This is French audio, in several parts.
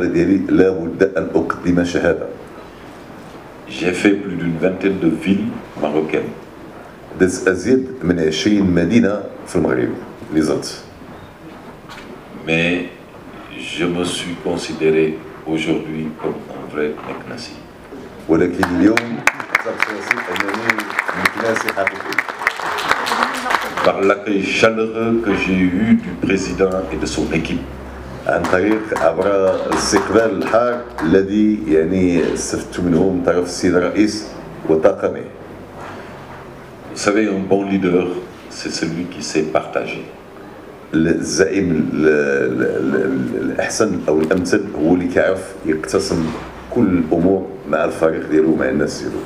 الشهاده ديالي لابد ان اقدم شهاده. J'ai fait plus d'une vingtaine de villes marocaines. دزت ازيد من 20 مدينه في المغرب اللي زرت. Mais je me suis considéré aujourd'hui comme un vrai Meknassi. ولكن اليوم اعترفت انني مكناسي حقيقي. Par l'accueil chaleureux que j'ai eu du président et de son équipe. عن طريق عبر استقبال الحار الذي يعني استفدت منه من طرف السيد الرئيس وطاقمه. Vous savez, un bon leader, c'est celui qui sait partager. الزعيم الاحسن او الامثل هو اللي كيعرف يقتسم كل الامور مع الفريق ديالو مع الناس ديالو.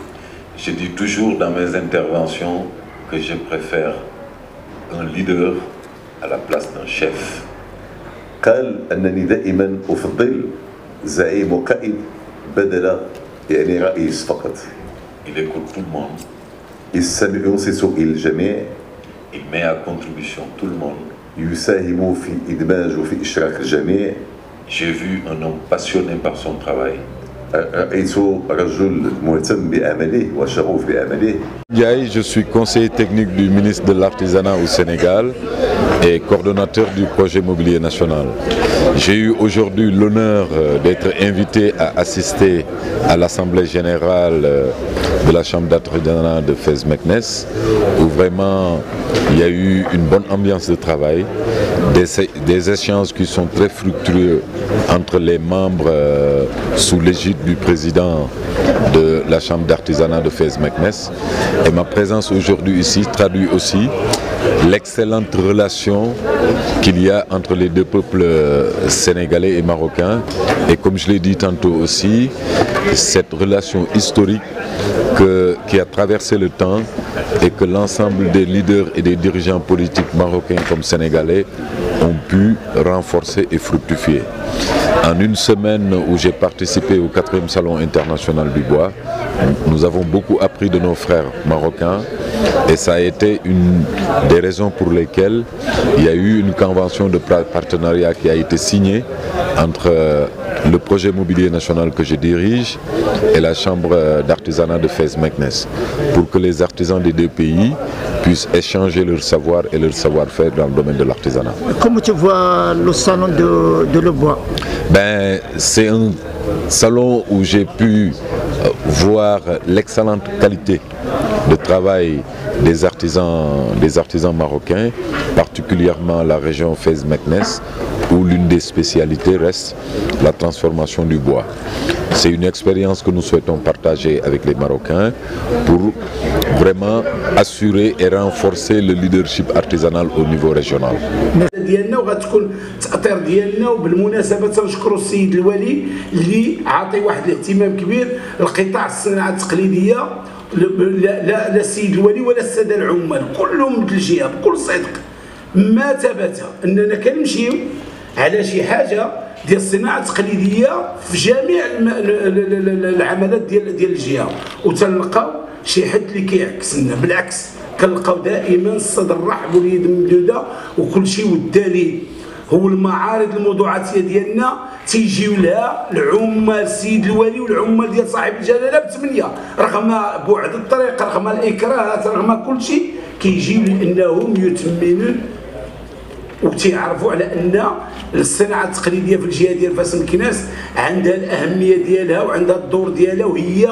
Je dis toujours dans mes interventions que je préfère un leader à la place d'un chef. قال انني دائما افضل زعيم وقائد بدل يعني رئيس فقط. Il écoute tout le monde. ينصت الى الجميع. Il met à contribution tout le monde. يساهم في إدماج وفي إشراك الجميع. J'ai vu un homme passionné par son travail. رأيت رجل مهتم بعمله وشغوف بعمله. Je suis conseiller technique du ministre de l'Artisanat au Sénégal et coordonnateur du projet Mobilier National. J'ai eu aujourd'hui l'honneur d'être invité à assister à l'Assemblée Générale de la Chambre d'Artisanat de Fès-Meknès, où vraiment il y a eu une bonne ambiance de travail, des échanges qui sont très fructueux entre les membres sous l'égide du président de la Chambre d'Artisanat de Fès-Meknès. Et ma présence aujourd'hui ici traduit aussi l'excellente relation qu'il y a entre les deux peuples sénégalais et marocains. Et comme je l'ai dit tantôt aussi, cette relation historique qui a traversé le temps et que l'ensemble des leaders et des dirigeants politiques marocains comme sénégalais ont pu renforcer et fructifier. En une semaine où j'ai participé au 4e Salon international du bois, nous avons beaucoup appris de nos frères marocains et ça a été une des raisons pour lesquelles il y a eu une convention de partenariat qui a été signée entre le projet Mobilier National que je dirige et la Chambre d'Artisanat de Fès-Meknès pour que les artisans des deux pays puissent échanger leur savoir et leur savoir-faire dans le domaine de l'artisanat. Comment tu vois le salon de le bois? C'est un salon où j'ai pu voir l'excellente qualité de travail des artisans marocains, particulièrement la région Fès-Meknès, où l'une des spécialités reste la transformation du bois. C'est une expérience que nous souhaitons partager avec les Marocains pour vraiment assurer et renforcer le leadership artisanal au niveau régional. ديالنا وغتكون التأطير ديالنا وبالمناسبة تنشكروا السيد الوالي اللي عاطي واحد الاهتمام كبير لقطاع الصناعة التقليدية. لا السيد الوالي ولا السادة العمال كلهم من الجهة بكل صدق ما ثبت اننا كنمشيو على شي حاجة ديال الصناعة التقليدية في جميع العملات ديال الجهة وتلقاو شي حد اللي كيعكسنا، بالعكس كنلقاو دائما الصدر رحب واليد ممدوده وكل شيء والدليل هو المعارض الموضوعاتيه ديالنا تيجيو لها العمال السيد الوالي والعمال ديال صاحب الجلاله ب8 رغم بعد الطريق رغم الاكراهات رغم كل شيء كيجيو لانهم يتمنون وتيعرفوا على ان الصناعه التقليديه في الجهه ديال فاس-مكناس عندها الاهميه ديالها وعندها الدور ديالها وهي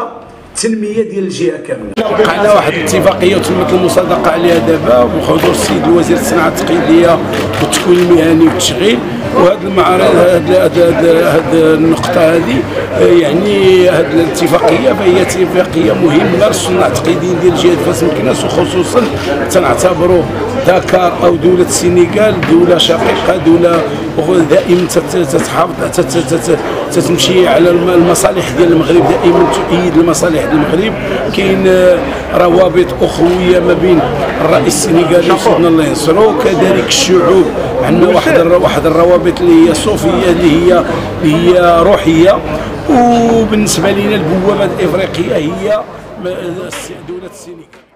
التنميه ديال الجهه كامله. وقعنا واحد الاتفاقيه وتمت المصادقه عليها دابا بحضور السيد الوزير الصناعه التقليديه والتكوين المهني والتشغيل، وهذه المعارض هذه النقطه هذه يعني هذه الاتفاقيه فهي اتفاقيه مهمه للصناع التقليديين ديال جهه فاس-مكناس، وخصوصا تنعتبروا داكار او دوله السنغال دوله شقيقه، دوله دائما تتحافظ تتمشي على المصالح ديال المغرب، دائما تؤيد المصالح ديال المغرب. كاين روابط اخويه ما بين الرئيس السنغالي وسيدنا الله ينصرو، وكذلك الشعوب عندنا واحد الروابط اللي هي صوفيه اللي هي روحيه. وبالنسبه لنا البوابه الافريقيه هي دوله السنغال.